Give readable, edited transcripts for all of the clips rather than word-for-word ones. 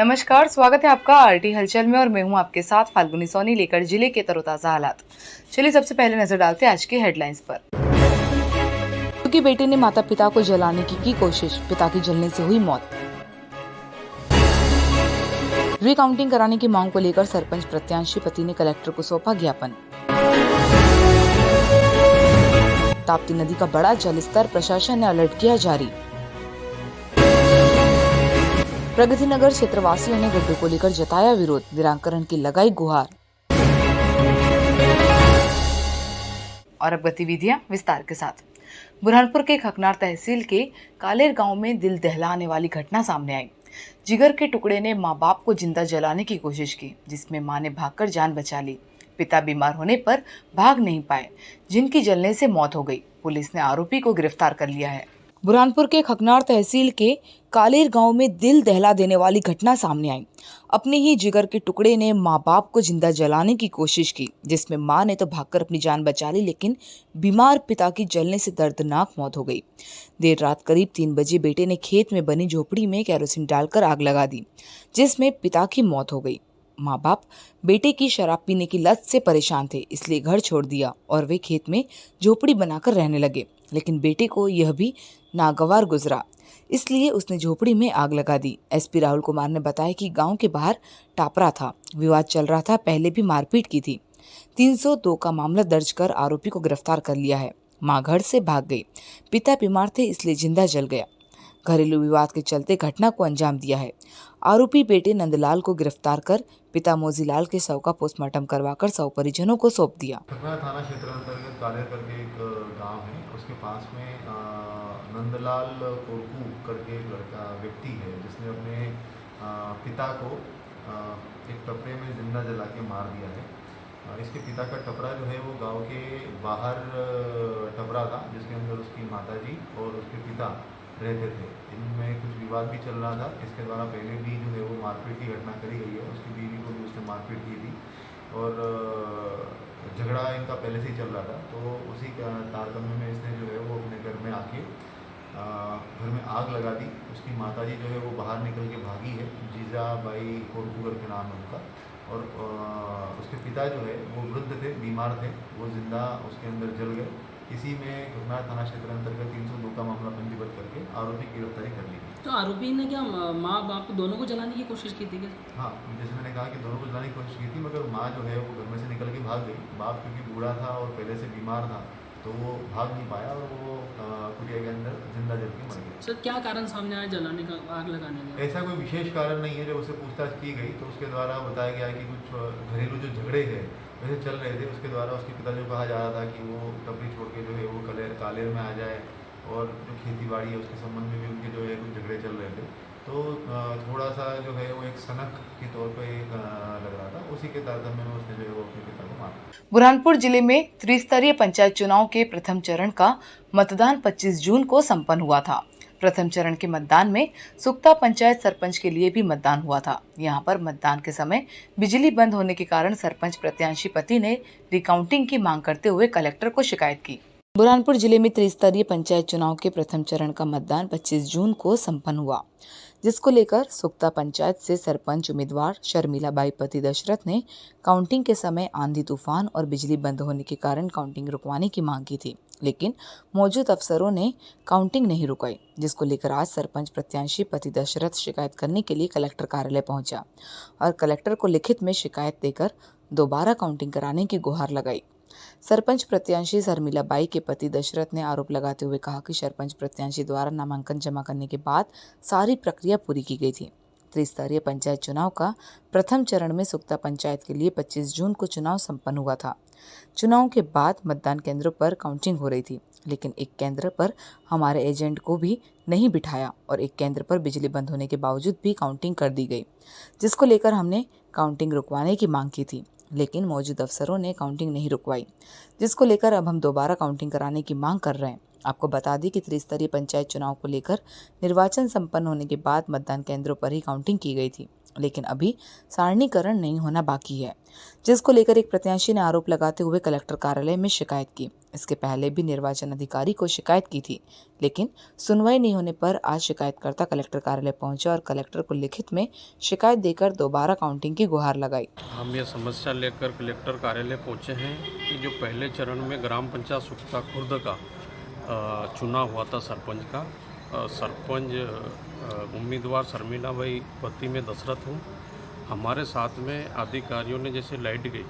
नमस्कार, स्वागत है आपका आरटी हलचल में और मैं हूं आपके साथ फाल्गुनी सोनी लेकर जिले के तरोताजा हालात। चलिए सबसे पहले नजर डालते हैं आज की हेडलाइंस पर। क्योंकि बेटे ने माता पिता को जलाने की कोशिश, पिता की जलने से हुई मौत। रिकाउंटिंग कराने की मांग को लेकर सरपंच प्रत्याशी पति ने कलेक्टर को सौंपा ज्ञापन। ताप्ती नदी का बढ़ा जलस्तर, प्रशासन ने अलर्ट किया जारी। प्रगति नगर क्षेत्रवासियों ने गड्ढों को लेकर जताया विरोध, निराकरण की लगाई गुहार। और अब गतिविधियां विस्तार के साथ। बुरहानपुर के खकनार तहसील के कालेर गांव में दिल दहलाने वाली घटना सामने आई। जिगर के टुकड़े ने मां बाप को जिंदा जलाने की कोशिश की, जिसमें मां ने भागकर जान बचा ली। पिता बीमार होने पर भाग नहीं पाए, जिनकी जलने से मौत हो गई। पुलिस ने आरोपी को गिरफ्तार कर लिया है। बुरहानपुर के खकनार तहसील के कालेर गांव में दिल दहला देने वाली घटना सामने आई। अपने ही जिगर के टुकड़े ने मां बाप को जिंदा जलाने की कोशिश की, जिसमें मां ने तो भागकर अपनी जान बचा ली, लेकिन बीमार पिता की जलने से दर्दनाक मौत हो गई। देर रात करीब 3 बजे बेटे ने खेत में बनी झोपड़ी में केरोसिन डालकर आग लगा दी, जिसमें पिता की मौत हो गई। माँ बाप बेटे की शराब पीने की लत से परेशान थे, इसलिए घर छोड़ दिया और वे खेत में झोपड़ी बनाकर रहने लगे। लेकिन बेटे को यह भी नागवार गुजरा, इसलिए उसने झोपड़ी में आग लगा दी। एसपी राहुल कुमार ने बताया कि गांव के बाहर टापरा था, विवाद चल रहा था, पहले भी मारपीट की थी। 302 का मामला दर्ज कर आरोपी को गिरफ्तार कर लिया है। मां घर से भाग गई, पिता बीमार थे इसलिए जिंदा जल गया। घरेलू विवाद के चलते घटना को अंजाम दिया है। आरोपी बेटे नंदलाल को गिरफ्तार कर पिता मोजीलाल के शव का पोस्टमार्टम करवाकर शव परिजनों को सौंप दिया। खकरा थाना क्षेत्र अंतर्गत कालेर करके एक गांव है, उसके पास में नंदलाल कोरकू करके एक लड़का व्यक्ति है, जिसने अपने पिता को एक टपरे में जिंदा जला के मार दिया है। इसके पिता का टपरा जो है वो गांव के बाहर टपरा था, जिसके अंदर उसकी माताजी और उसके पिता रहते थे। इनमें कुछ विवाद भी चल रहा था। इसके द्वारा पहले भी जो है वो मारपीट की घटना करी गई है। उसकी बीवी को भी उसने मारपीट की थी और झगड़ा इनका पहले से ही चल रहा था। तो उसी तारतम्य में इसने जो है वो अपने घर में आके घर में आग लगा दी। उसकी माताजी जो है वो बाहर निकल के भागी है, जीजाबाई कोरकुगर के नाम है उनका। और उसके पिता जो है वो वृद्ध थे, बीमार थे, वो जिंदा उसके अंदर जल गए। इसी में खकनार थाना क्षेत्र अंतर्गत 302 का मामला पंजीबद्ध करके आरोपी की गिरफ्तारी कर ली। तो आरोपी ने क्या माँ बाप दोनों को जलाने की कोशिश की थी क्या? हाँ, जैसे मैंने कहा कि दोनों को जलाने की कोशिश की थी, मगर माँ जो है वो घर में से निकल के भाग गई। बाप क्योंकि बूढ़ा था और पहले से बीमार था, तो वो भाग नहीं पाया और वो कुटिया के अंदर जिंदा जल के मर गया। सर, क्या कारण सामने आया जलाने का, आग लगाने का? ऐसा कोई विशेष कारण नहीं है। जब उससे पूछताछ की गई तो उसके द्वारा बताया गया कि कुछ घरेलू जो झगड़े हैं वैसे चल रहे थे। उसके द्वारा उसके पिता जो कहा जा रहा था कि वो टपरी छोड़ के जो है वो कालेर में आ जाए, और जो खेती बाड़ी है उसके संबंध में भी उनके जो है कुछ झगड़े चल रहे थे। तो थोड़ा सा जो है वो एक सनक के तौर पे लग रहा था। उसी के तारतम्य में उसने जो है वो अपने पिता को मारा। बुरहानपुर जिले में त्रिस्तरीय पंचायत चुनाव के प्रथम चरण का मतदान 25 जून को संपन्न हुआ था। प्रथम चरण के मतदान में सुक्ता पंचायत सरपंच के लिए भी मतदान हुआ था। यहां पर मतदान के समय बिजली बंद होने के कारण सरपंच प्रत्याशी पति ने रिकाउंटिंग की मांग करते हुए कलेक्टर को शिकायत की। बुरहानपुर जिले में त्रिस्तरीय पंचायत चुनाव के प्रथम चरण का मतदान 25 जून को संपन्न हुआ, जिसको लेकर सुक्ता पंचायत से सरपंच उम्मीदवार शर्मिलाबाई पति दशरथ ने काउंटिंग के समय आंधी तूफान और बिजली बंद होने के कारण काउंटिंग रुकवाने की मांग की थी, लेकिन मौजूद अफसरों ने काउंटिंग नहीं रुकाई, जिसको लेकर आज सरपंच प्रत्याशी पति दशरथ शिकायत करने के लिए कलेक्टर कार्यालय पहुंचा और कलेक्टर को लिखित में शिकायत देकर दोबारा काउंटिंग कराने की गुहार लगाई। सरपंच प्रत्याशी शर्मिलाबाई के पति दशरथ ने आरोप लगाते हुए कहा कि सरपंच प्रत्याशी द्वारा नामांकन जमा करने के बाद सारी प्रक्रिया पूरी की गई थी। त्रिस्तरीय पंचायत चुनाव का प्रथम चरण में सुक्ता पंचायत के लिए 25 जून को चुनाव संपन्न हुआ था। चुनाव के बाद मतदान केंद्रों पर काउंटिंग हो रही थी, लेकिन एक केंद्र पर हमारे एजेंट को भी नहीं बिठाया और एक केंद्र पर बिजली बंद होने के बावजूद भी काउंटिंग कर दी गई, जिसको लेकर हमने काउंटिंग रुकवाने की मांग की थी, लेकिन मौजूद अफसरों ने काउंटिंग नहीं रुकवाई, जिसको लेकर अब हम दोबारा काउंटिंग कराने की मांग कर रहे हैं। आपको बता दें कि त्रिस्तरीय पंचायत चुनाव को लेकर निर्वाचन संपन्न होने के बाद मतदान केंद्रों पर ही काउंटिंग की गई थी। लेकिन अभी सारणीकरण नहीं होना बाकी है, जिसको लेकर एक प्रत्याशी ने आरोप लगाते हुए कलेक्टर कार्यालय में शिकायत की। इसके पहले भी निर्वाचन अधिकारी को शिकायत की थी, लेकिन सुनवाई नहीं होने पर आज शिकायतकर्ता कलेक्टर कार्यालय पहुंचा और कलेक्टर को लिखित में शिकायत देकर दोबारा काउंटिंग की गुहार लगाई। हम ये समस्या लेकर कलेक्टर कार्यालय पहुंचे हैं कि जो पहले चरण में ग्राम पंचायत सुक्ता खुर्द का चुनाव हुआ था सरपंच का, सरपंच उम्मीदवार शर्मिला भाई पति में दशरथ हूँ। हमारे साथ में अधिकारियों ने जैसे लाइट गई,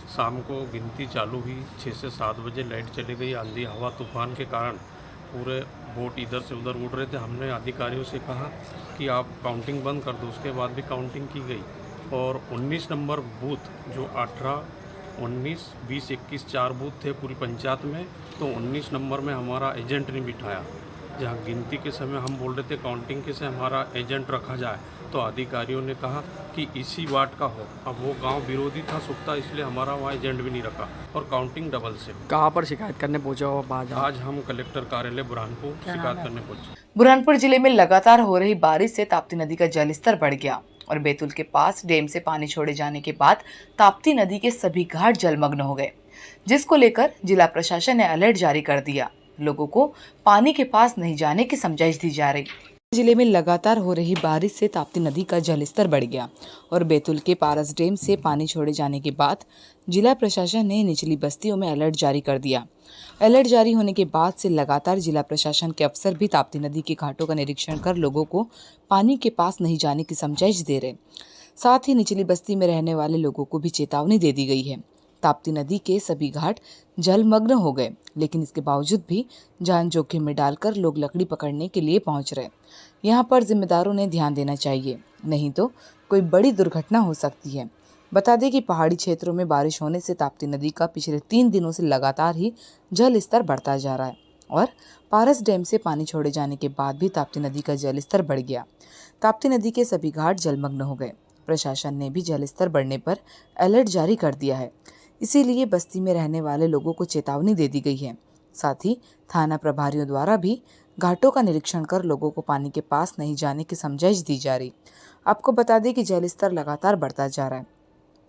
शाम को गिनती चालू हुई, 6 से 7 बजे लाइट चली गई। आंधी हवा तूफान के कारण पूरे वोट इधर से उधर उड़ रहे थे। हमने अधिकारियों से कहा कि आप काउंटिंग बंद कर दो, उसके बाद भी काउंटिंग की गई और 19 नंबर बूथ जो 18, 19, 20, 21 4 बूथ थे पूरी पंचायत में, तो 19 नंबर में हमारा एजेंट नहीं बिठाया। जहाँ गिनती के समय हम बोल रहे थे काउंटिंग के समय हमारा एजेंट रखा जाए, तो अधिकारियों ने कहा कि इसी वार्ड का हो। अब वो गांव विरोधी था सुक्ता, इसलिए हमारा वहाँ एजेंट भी नहीं रखा और काउंटिंग डबल से। कहाँ पर शिकायत करने पहुंचे हो आज हम कलेक्टर कार्यालय बुरहानपुर शिकायत करने पहुंचे। बुरहानपुर जिले में लगातार हो रही बारिश से ताप्ती नदी का जलस्तर बढ़ गया और बैतूल के पास डैम से पानी छोड़े जाने के बाद ताप्ती नदी के सभी घाट जलमग्न हो गए, जिसको लेकर जिला प्रशासन ने अलर्ट जारी कर दिया। लोगों को पानी के पास नहीं जाने की समझाइश दी जा रही। जिले में लगातार हो रही बारिश से ताप्ती नदी का जलस्तर बढ़ गया और बैतूल के पारस डैम से पानी छोड़े जाने के बाद जिला प्रशासन ने निचली बस्तियों में अलर्ट जारी कर दिया। अलर्ट जारी होने के बाद से लगातार जिला प्रशासन के अफसर भी ताप्ती नदी के घाटों का निरीक्षण कर लोगों को पानी के पास नहीं जाने की समझाइश दे रहे। साथ ही निचली बस्ती में रहने वाले लोगों को भी चेतावनी दे दी गई है। ताप्ती नदी के सभी घाट जलमग्न हो गए, लेकिन इसके बावजूद भी जान जोखिम में डालकर लोग लकड़ी पकड़ने के लिए पहुंच रहे। यहाँ पर जिम्मेदारों ने ध्यान देना चाहिए, नहीं तो कोई बड़ी दुर्घटना हो सकती है। बता दें कि पहाड़ी क्षेत्रों में बारिश होने से ताप्ती नदी का पिछले 3 दिनों से लगातार ही जल स्तर बढ़ता जा रहा है और पारस डैम से पानी छोड़े जाने के बाद भी ताप्ती नदी का जल स्तर बढ़ गया। ताप्ती नदी के सभी घाट जलमग्न हो गए। प्रशासन ने भी जल स्तर बढ़ने पर अलर्ट जारी कर दिया है, इसीलिए बस्ती में रहने वाले लोगों को चेतावनी दे दी गई है। साथ ही थाना प्रभारियों द्वारा भी घाटों का निरीक्षण कर लोगों को पानी के पास नहीं जाने की समझाइश दी जा रही। आपको बता दें कि जल स्तर लगातार बढ़ता जा रहा है,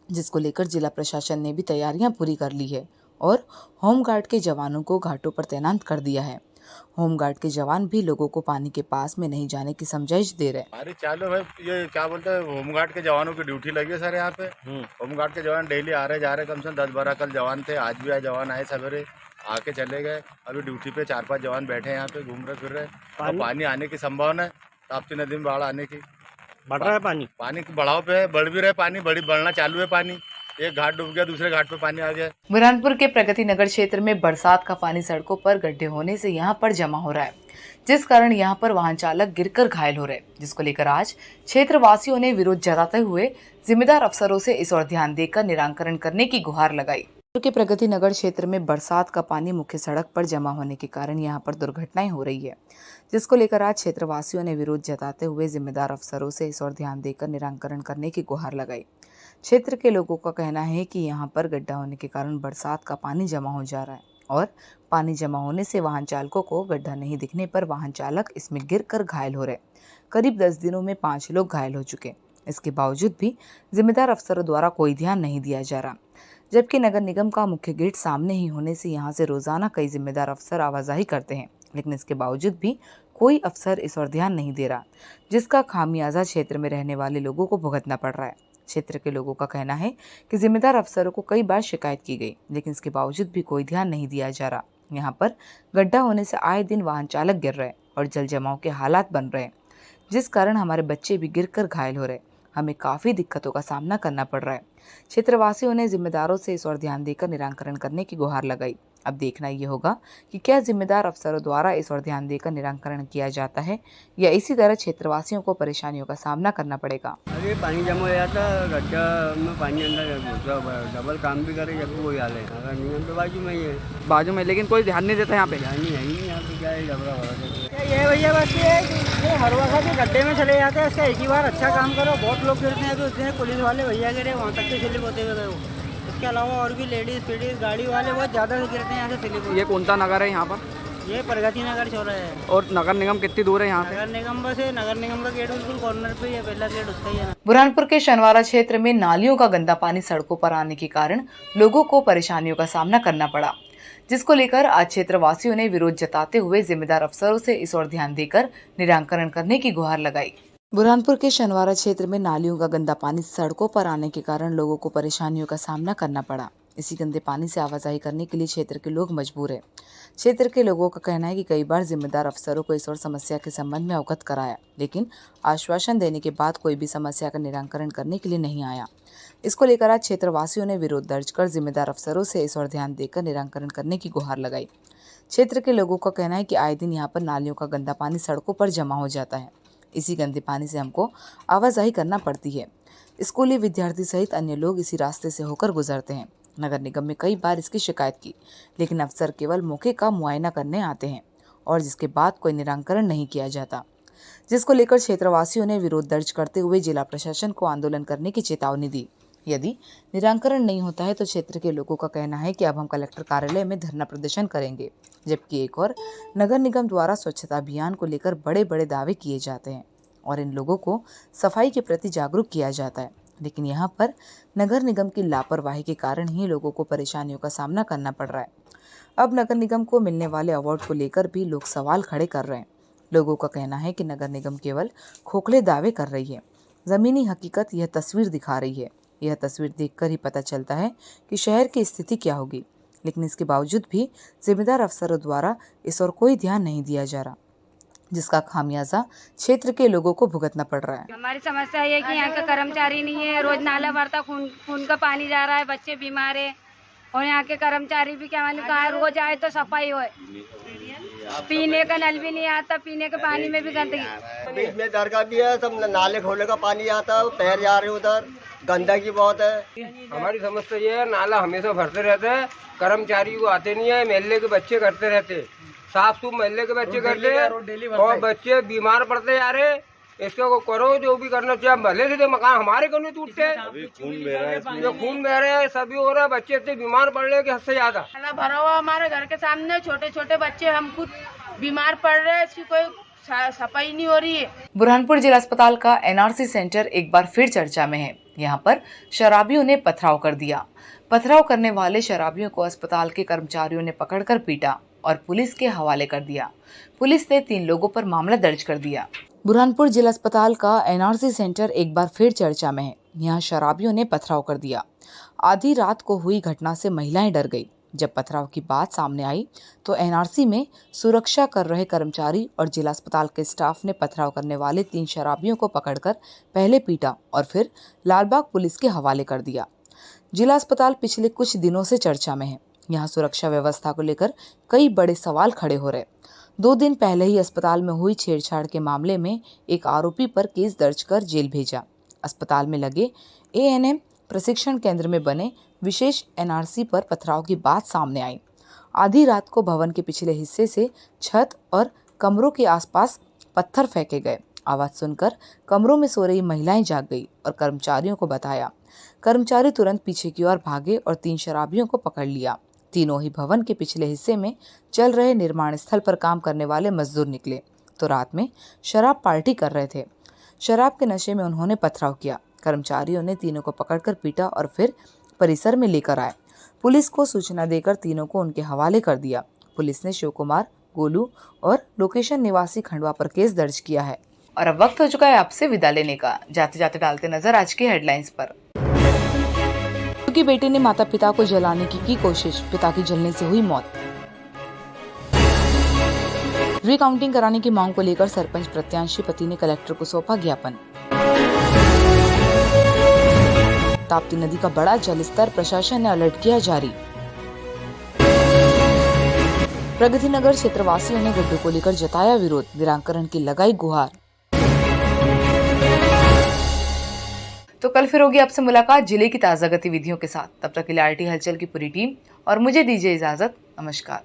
जिसको लेकर जिला प्रशासन ने भी तैयारियां पूरी कर ली है और होमगार्ड के जवानों को घाटों पर तैनात कर दिया है। होमगार्ड के जवान भी लोगों को पानी के पास में नहीं जाने की समझाइश दे रहे हैं। अरे चालू भाई, ये क्या बोलते हैं, होमगार्ड के जवानों की ड्यूटी लगी है सर यहाँ पे। होमगार्ड के जवान डेली आ रहे जा रहे, कम से कम 10-12 कल जवान थे, आज भी जवान आए, सवेरे आके चले गए। अभी ड्यूटी पे 4-5 जवान बैठे हैं यहाँ पे, घूम रहे फिर रहे। और पानी आने की संभावना है, ताप्ती नदी में बाढ़ आने की। बढ़ रहा है पानी की बढ़ाव पे है, बढ़ भी रहे पानी, बढ़ना चालू है पानी। एक घाट डूब गया, दूसरे घाट पे पानी आ गया। बुरहानपुर के प्रगति नगर क्षेत्र में बरसात का पानी सड़कों पर गड्ढे होने से यहाँ पर जमा हो रहा है, जिस कारण यहाँ पर वाहन चालक गिरकर घायल हो रहे, जिसको लेकर आज क्षेत्रवासियों ने विरोध जताते हुए जिम्मेदार अफसरों से इस ओर ध्यान देकर निराकरण करने की गुहार लगाई। के प्रगति नगर क्षेत्र में बरसात का पानी मुख्य सड़क पर जमा होने के कारण यहाँ पर दुर्घटनाएं हो रही है, जिसको लेकर आज क्षेत्रवासियों ने विरोध जताते हुए जिम्मेदार अफसरों से इस ओर ध्यान देकर निराकरण करने की गुहार लगाई। क्षेत्र के लोगों का कहना है कि यहाँ पर गड्ढा होने के कारण बरसात का पानी जमा हो जा रहा है और पानी जमा होने से वाहन चालकों को गड्ढा नहीं दिखने पर वाहन चालक इसमें गिरकर घायल हो रहे। करीब 10 दिनों में 5 लोग घायल हो चुके। इसके बावजूद भी जिम्मेदार अफसरों द्वारा कोई ध्यान नहीं दिया जा रहा, जबकि नगर निगम का मुख्य गेट सामने ही होने से यहाँ से रोजाना कई जिम्मेदार अफसर आवाजाही करते हैं, लेकिन इसके बावजूद भी कोई अफसर इस ओर ध्यान नहीं दे रहा, जिसका खामियाजा क्षेत्र में रहने वाले लोगों को भुगतना पड़ रहा है। क्षेत्र के लोगों का कहना है कि जिम्मेदार अफसरों को कई बार शिकायत की गई, लेकिन इसके बावजूद भी कोई ध्यान नहीं दिया जा रहा। यहाँ पर गड्ढा होने से आए दिन वाहन चालक गिर रहे और जल जमाव के हालात बन रहे, जिस कारण हमारे बच्चे भी गिरकर घायल हो रहे। हमें काफी दिक्कतों का सामना करना पड़ रहा है। क्षेत्रवासियों ने जिम्मेदारों से इस ओर ध्यान देकर निराकरण करने की गुहार लगाई। अब देखना ये होगा कि क्या जिम्मेदार अफसरों द्वारा इस ओर ध्यान देकर निराकरण किया जाता है या इसी तरह क्षेत्रवासियों को परेशानियों का सामना करना पड़ेगा। अरे पानी जमा हो जाता, गड्ढा में पानी अंदर डबल काम भी करे जब कोई हाल है। अगर नियम तो बाजू में ही है, बाजू में, लेकिन कोई ध्यान नहीं देता यहाँ पे। ध्यान नहीं है ही यहाँ पे, क्या है डबरा हो रहा है। ये भैया बस ये हर वक्त के गड्ढे में चले जाते हैं। इसका एक ही बार अच्छा काम करो, बहुत लोग गिरते हैं, तो इतने पुलिस वाले भैया गिरे वहाँ तक के स्लिप होते हुए गए। इसके अलावा और भी लेडीज गाड़ी वाले बहुत ज़्यादा गिरते हैं यहाँ से स्लिप। ये कौन सा नगर है यहाँ पर? ये प्रगति नगर चौराहा है। और नगर निगम कितनी दूर है यहाँ से? नगर निगम बस है, नगर निगम का गेट बिल्कुल कॉर्नर पे ही है, पहला गेट उसका ही है। बुरहानपुर के शनवारा क्षेत्र में नालियों का गंदा पानी सड़कों पर आने के कारण लोगों को परेशानियों का सामना करना पड़ा, जिसको लेकर आज क्षेत्रवासियों ने विरोध जताते हुए जिम्मेदार अफसरों से इस ओर ध्यान देकर निराकरण करने की गुहार लगाई। बुरहानपुर के शनवारा क्षेत्र में नालियों का गंदा पानी सड़कों पर आने के कारण लोगों को परेशानियों का सामना करना पड़ा। इसी गंदे पानी से आवाजाही करने के लिए क्षेत्र के लोग मजबूर हैं। क्षेत्र के लोगों का कहना है कि कई बार जिम्मेदार अफसरों को इस और समस्या के संबंध में अवगत कराया, लेकिन आश्वासन देने के बाद कोई भी समस्या का निराकरण करने के लिए नहीं आया। इसको लेकर आज क्षेत्रवासियों ने विरोध दर्ज कर जिम्मेदार अफसरों से इस और ध्यान देकर निराकरण करने की गुहार लगाई। क्षेत्र के लोगों का कहना है कि आए दिन यहाँ पर नालियों का गंदा पानी सड़कों पर जमा हो जाता है। इसी गंदे पानी से हमको आवाजाही करना पड़ती है। स्कूली विद्यार्थी सहित अन्य लोग इसी रास्ते से होकर गुजरते हैं। नगर निगम में कई बार इसकी शिकायत की, लेकिन अफसर केवल मौके का मुआयना करने आते हैं और जिसके बाद कोई निराकरण नहीं किया जाता, जिसको लेकर क्षेत्रवासियों ने विरोध दर्ज करते हुए जिला प्रशासन को आंदोलन करने की चेतावनी दी। यदि निराकरण नहीं होता है तो क्षेत्र के लोगों का कहना है कि अब हम कलेक्टर कार्यालय में धरना प्रदर्शन करेंगे। जबकि एक और नगर निगम द्वारा स्वच्छता अभियान को लेकर बड़े बड़े दावे किए जाते हैं और इन लोगों को सफाई के प्रति जागरूक किया जाता है, लेकिन यहाँ पर नगर निगम की लापरवाही के कारण ही लोगों को परेशानियों का सामना करना पड़ रहा है। अब नगर निगम को मिलने वाले अवार्ड को लेकर भी लोग सवाल खड़े कर रहे हैं। लोगों का कहना है कि नगर निगम केवल खोखले दावे कर रही है, जमीनी हकीकत यह तस्वीर दिखा रही है। यह तस्वीर देखकर ही पता चलता है कि शहर की स्थिति क्या होगी, लेकिन इसके बावजूद भी जिम्मेदार अफसरों द्वारा इस और कोई ध्यान नहीं दिया जा रहा, जिसका खामियाजा क्षेत्र के लोगों को भुगतना पड़ रहा है। हमारी समस्या ये है कि यहाँ का कर्मचारी नहीं है, रोज नाला भरता खून का पानी जा रहा है, बच्चे बीमार है और यहाँ के कर्मचारी भी क्या मालूम कहाँ रोज आए तो सफाई हो, पीने का नल भी नहीं आता, पीने के पानी में भी गंदगी। बीच में दरगाह भी है, सब नाले खोले का पानी आता है, पैर जा रहे उधर, गंदगी बहुत है। हमारी समस्या ये है, नाला हमेशा भरते रहते हैं, कर्मचारी को आते नहीं है, महल्ले के बच्चे करते रहते, साफ सुफ महल्ले के बच्चे करते हैं और बच्चे बीमार पड़ते जा रहे। इसको करो जो भी करना चाहिए, भले से मकान हमारे क्यों नहीं टूटते, खून बह रहे हैं, सभी हो रहा है, बच्चे इतने बीमार पड़ रहे हैं कि हद से ज्यादा। भरा हुआ हमारे घर के सामने, छोटे छोटे बच्चे, हम खुद बीमार पड़ रहे हैं, इसकी कोई सफाई नहीं हो रही है। बुरहानपुर जिला अस्पताल का एनआरसी सेंटर एक बार फिर चर्चा में है। यहाँ पर शराबियों ने पथराव कर दिया। पथराव करने वाले शराबियों को अस्पताल के कर्मचारियों ने पकड़कर पीटा और पुलिस के हवाले कर दिया। पुलिस ने 3 लोगों पर मामला दर्ज कर दिया। बुरहानपुर जिला अस्पताल का एनआरसी सेंटर एक बार फिर चर्चा में है। यहाँ शराबियों ने पथराव कर दिया। आधी रात को हुई घटना से महिलाएं डर गई। जब पथराव की बात सामने आई तो एनआरसी में सुरक्षा कर रहे कर्मचारी और जिला अस्पताल के स्टाफ ने पथराव करने वाले 3 शराबियों को पकड़कर पहले पीटा और फिर लालबाग पुलिस के हवाले कर दिया। जिला अस्पताल पिछले कुछ दिनों से चर्चा में है। यहाँ सुरक्षा व्यवस्था को लेकर कई बड़े सवाल खड़े हो रहे। 2 दिन पहले ही अस्पताल में हुई छेड़छाड़ के मामले में एक आरोपी पर केस दर्ज कर जेल भेजा। अस्पताल में लगे एएनएम प्रशिक्षण केंद्र में बने विशेष एनआरसी पर पथराव की बात सामने आई। आधी रात को भवन के पिछले हिस्से से छत और कमरों के आसपास पत्थर फेंके गए। आवाज सुनकर कमरों में सो रही महिलाएं जाग गई और कर्मचारियों को बताया। कर्मचारी तुरंत पीछे की ओर भागे और 3 शराबियों को पकड़ लिया। तीनों ही भवन के पिछले हिस्से में चल रहे निर्माण स्थल पर काम करने वाले मजदूर निकले तो रात में शराब पार्टी कर रहे थे। शराब के नशे में उन्होंने पथराव किया। कर्मचारियों ने तीनों को पकड़कर पीटा और फिर परिसर में लेकर आए। पुलिस को सूचना देकर तीनों को उनके हवाले कर दिया। पुलिस ने शिव कुमार, गोलू और लोकेशन निवासी खंडवा पर केस दर्ज किया है। और अब वक्त हो चुका है आपसे विदा लेने का। जाते जाते डालते नजर आज की हेडलाइंस पर। क्योंकि बेटे ने माता पिता को जलाने की कोशिश, पिता की जलने से हुई मौत। रिकाउंटिंग कराने की मांग को लेकर सरपंच प्रत्याशी पति ने कलेक्टर को सौंपा ज्ञापन। ताप्ती नदी का बड़ा जलस्तर, प्रशासन ने अलर्ट किया जारी। प्रगति नगर क्षेत्रवासियों ने गड्ढे को लेकर जताया विरोध, निराकरण की लगाई गुहार। तो कल फिर होगी आपसे मुलाकात जिले की ताजा गतिविधियों के साथ। तब तक के लिए आरटी हलचल की पूरी टीम और मुझे दीजिए इजाजत। नमस्कार।